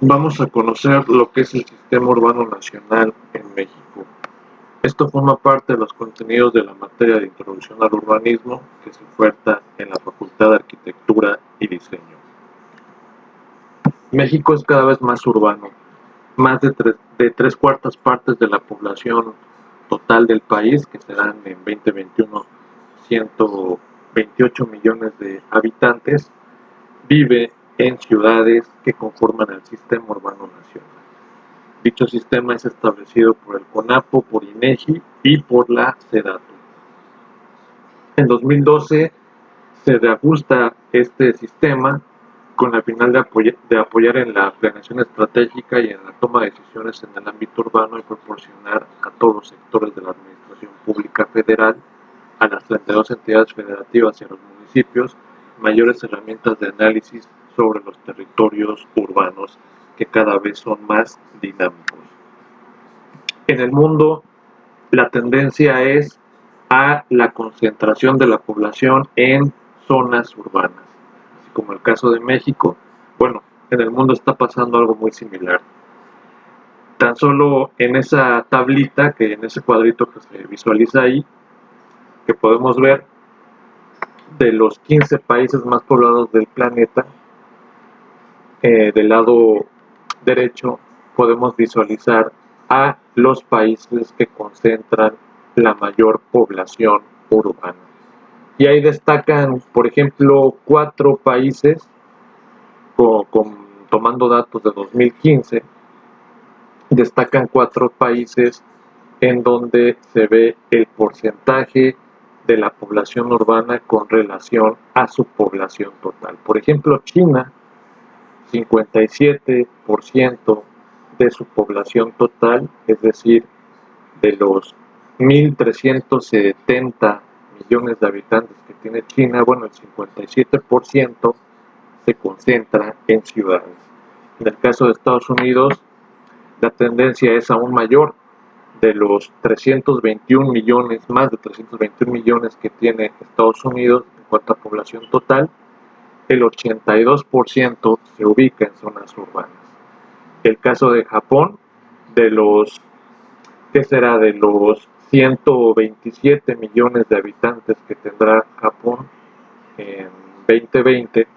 Vamos a conocer lo que es el Sistema Urbano Nacional en México. Esto forma parte de los contenidos de la materia de Introducción al Urbanismo que se oferta en la Facultad de Arquitectura y Diseño. México es cada vez más urbano. Más de tres cuartas partes de la población total del país, que serán en 2021 128 millones de habitantes, vive en ciudades que conforman el Sistema Urbano Nacional. Dicho sistema es establecido por el CONAPO, por INEGI y por la SEDATU. En 2012 se reajusta este sistema con la final de apoyar en la planeación estratégica y en la toma de decisiones en el ámbito urbano y proporcionar a todos los sectores de la administración pública federal, a las 32 entidades federativas y a los municipios, mayores herramientas de análisis sobre los territorios urbanos que cada vez son más dinámicos. En el mundo, la tendencia es a la concentración de la población en zonas urbanas, así como el caso de México. Bueno, en el mundo está pasando algo muy similar. Tan solo en esa tablita, que en ese cuadrito que se visualiza ahí, que podemos ver de los 15 países más poblados del planeta, del lado derecho podemos visualizar a los países que concentran la mayor población urbana. Y ahí destacan, por ejemplo, 4 países, tomando datos de 2015, destacan 4 países en donde se ve el porcentaje de la población urbana con relación a su población total. Por ejemplo, China, 57% de su población total, es decir, de los 1.370 millones de habitantes que tiene China, bueno, el 57% se concentra en ciudades. En el caso de Estados Unidos, la tendencia es aún mayor. De los 321 millones, más de 321 millones que tiene Estados Unidos en cuanto a población total, el 82% se ubica en zonas urbanas. El caso de Japón, de los, ¿qué será? De los 127 millones de habitantes que tendrá Japón en 2020,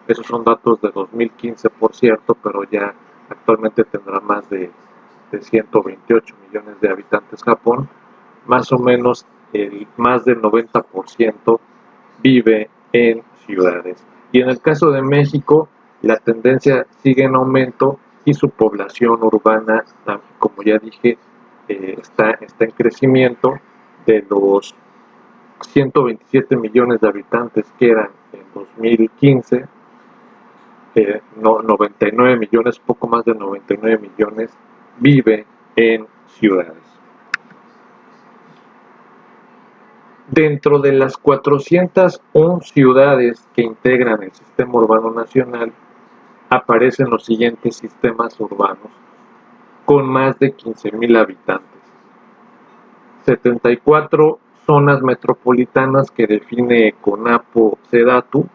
esos son datos de 2015 por cierto, pero ya actualmente tendrá más de 128 millones de habitantes Japón, más o menos más del 90% vive en ciudades. Y en el caso de México, la tendencia sigue en aumento y su población urbana, como ya dije, está en crecimiento. De los 127 millones de habitantes que eran en 2015, 99 millones, poco más de 99 millones, vive en ciudades. Dentro de las 401 ciudades que integran el Sistema Urbano Nacional, aparecen los siguientes sistemas urbanos con más de 15,000 habitantes. 74 zonas metropolitanas que define CONAPO-SEDATU,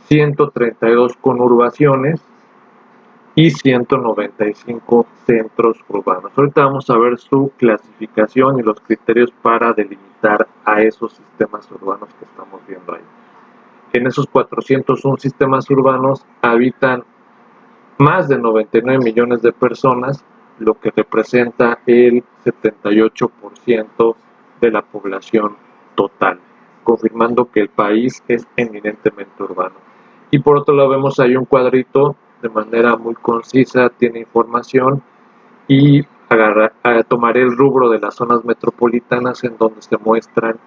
132 conurbaciones y 195 centros urbanos. Ahorita vamos a ver su clasificación y los criterios para delimitar a esos sistemas urbanos que estamos viendo ahí. En esos 401 sistemas urbanos habitan más de 99 millones de personas, lo que representa el 78% de la población total, confirmando que el país es eminentemente urbano. Y por otro lado vemos ahí un cuadrito de manera muy concisa, tiene información, y tomaré el rubro de las zonas metropolitanas en donde se muestran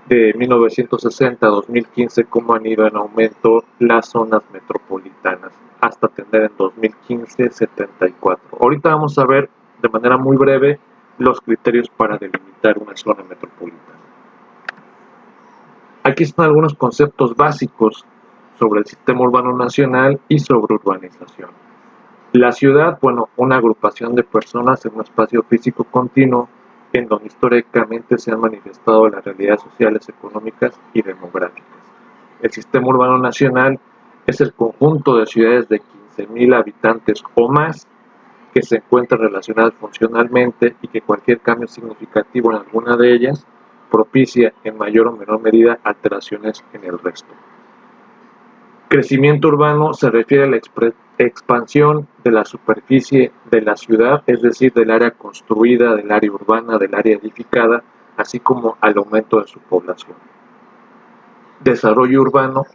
de 1960 a 2015 cómo han ido en aumento las zonas metropolitanas hasta tener en 2015 74. Ahorita vamos a ver de manera muy breve los criterios para delimitar una zona metropolitana. Aquí están algunos conceptos básicos sobre el Sistema Urbano Nacional y sobre urbanización. La ciudad, bueno, una agrupación de personas en un espacio físico continuo en donde históricamente se han manifestado las realidades sociales, económicas y demográficas. El Sistema Urbano Nacional es el conjunto de ciudades de 15.000 habitantes o más, que se encuentran relacionadas funcionalmente y que cualquier cambio significativo en alguna de ellas propicia en mayor o menor medida alteraciones en el resto. Crecimiento urbano se refiere a la expansión de la superficie de la ciudad, es decir, del área construida, del área urbana, del área edificada, así como al aumento de su población. Desarrollo urbano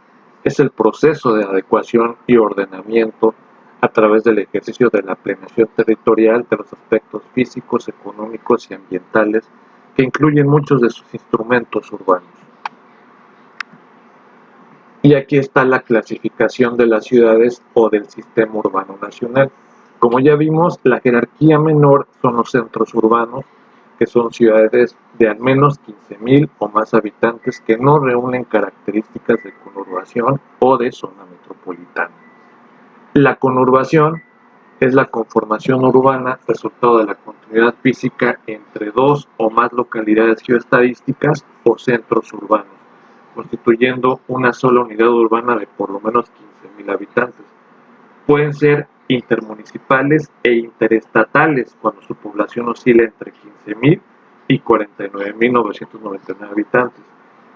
es el proceso de adecuación y ordenamiento a través del ejercicio de la planeación territorial de los aspectos físicos, económicos y ambientales que incluyen muchos de sus instrumentos urbanos. Y aquí está la clasificación de las ciudades o del sistema urbano nacional. Como ya vimos, la jerarquía menor son los centros urbanos, que son ciudades de al menos 15.000 o más habitantes que no reúnen características de conurbación o de zona metropolitana. La conurbación es la conformación urbana resultado de la continuidad física entre dos o más localidades geoestadísticas o centros urbanos, constituyendo una sola unidad urbana de por lo menos 15.000 habitantes. Pueden ser intermunicipales e interestatales cuando su población oscila entre 15.000 y 49.999 habitantes,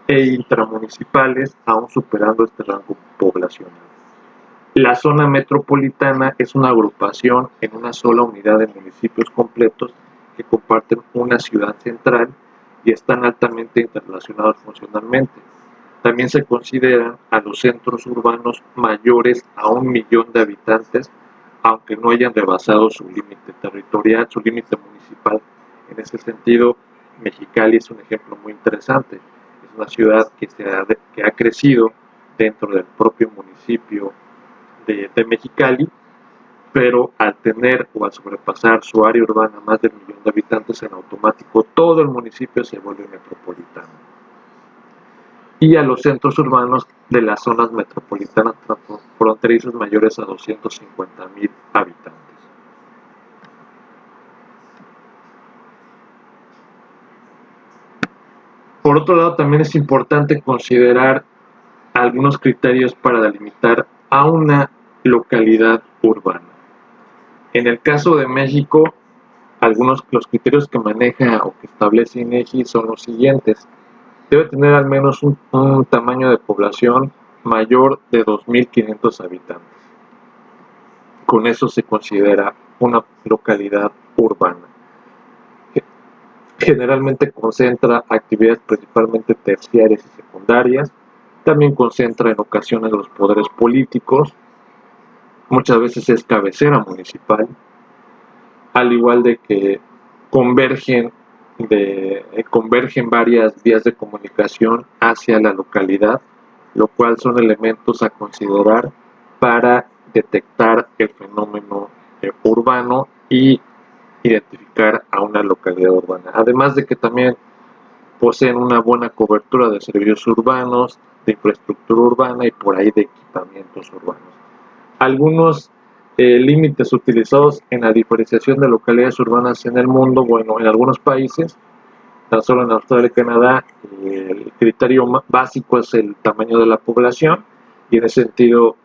e intramunicipales aún superando este rango poblacional. La zona metropolitana es una agrupación en una sola unidad de municipios completos que comparten una ciudad central y están altamente interrelacionados funcionalmente. También se consideran a los centros urbanos mayores a 1.000.000 de habitantes, aunque no hayan rebasado su límite territorial, su límite municipal. En ese sentido, Mexicali es un ejemplo muy interesante. Es una ciudad que ha crecido dentro del propio municipio de Mexicali, pero al tener o al sobrepasar su área urbana más de 1.000.000 de habitantes, en automático todo el municipio se vuelve metropolitano. Y a los centros urbanos de las zonas metropolitanas fronterizas mayores a 250.000 habitantes. Por otro lado, también es importante considerar algunos criterios para delimitar a una localidad urbana. En el caso de México, los criterios que maneja o que establece INEGI son los siguientes. Debe tener al menos un tamaño de población mayor de 2.500 habitantes. Con eso se considera una localidad urbana. Generalmente concentra actividades principalmente terciarias y secundarias. También concentra en ocasiones los poderes políticos. Muchas veces es cabecera municipal. Al igual de que convergen varias vías de comunicación hacia la localidad, lo cual son elementos a considerar para detectar el fenómeno urbano y identificar a una localidad urbana. Además de que también poseen una buena cobertura de servicios urbanos, de infraestructura urbana y por ahí de equipamientos urbanos. Algunos límites utilizados en la diferenciación de localidades urbanas en el mundo, bueno, en algunos países, tan solo en Australia y Canadá, el criterio básico es el tamaño de la población, y en ese sentido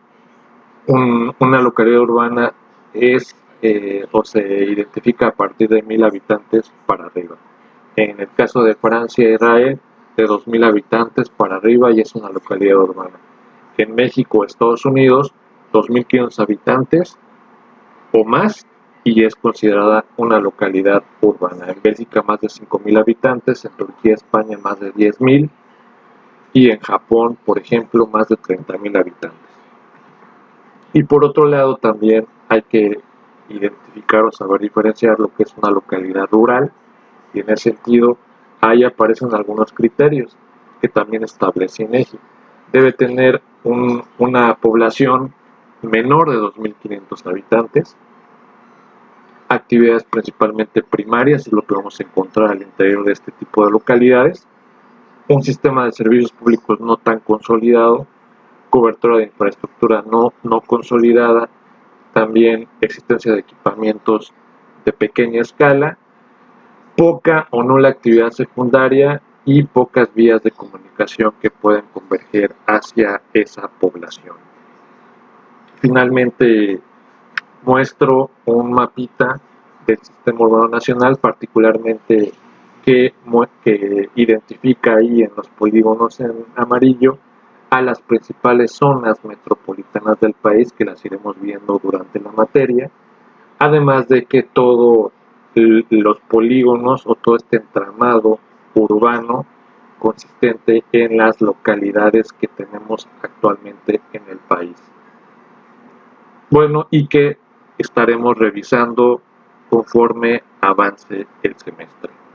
una localidad urbana es o se identifica a partir de 1.000 habitantes para arriba. En el caso de Francia e Israel, de 2.000 habitantes para arriba y es una localidad urbana. En México, Estados Unidos, 2.500 habitantes o más y es considerada una localidad urbana. En Bélgica más de 5.000 habitantes, en Turquía, España más de 10.000 y en Japón, por ejemplo, más de 30.000 habitantes. Y por otro lado también hay que identificar o saber diferenciar lo que es una localidad rural, y en ese sentido ahí aparecen algunos criterios que también establece INEGI. Debe tener una población menor de 2.500 habitantes, actividades principalmente primarias, es lo que vamos a encontrar al interior de este tipo de localidades, un sistema de servicios públicos no tan consolidado, cobertura de infraestructura no consolidada, también existencia de equipamientos de pequeña escala, poca o nula actividad secundaria y pocas vías de comunicación que pueden converger hacia esa población. Finalmente, muestro un mapita del Sistema Urbano Nacional, particularmente que identifica ahí en los polígonos en amarillo a las principales zonas metropolitanas del país, que las iremos viendo durante la materia, además de que todos los polígonos o todo este entramado urbano consistente en las localidades que tenemos actualmente en el país. Bueno, y que estaremos revisando conforme avance el semestre.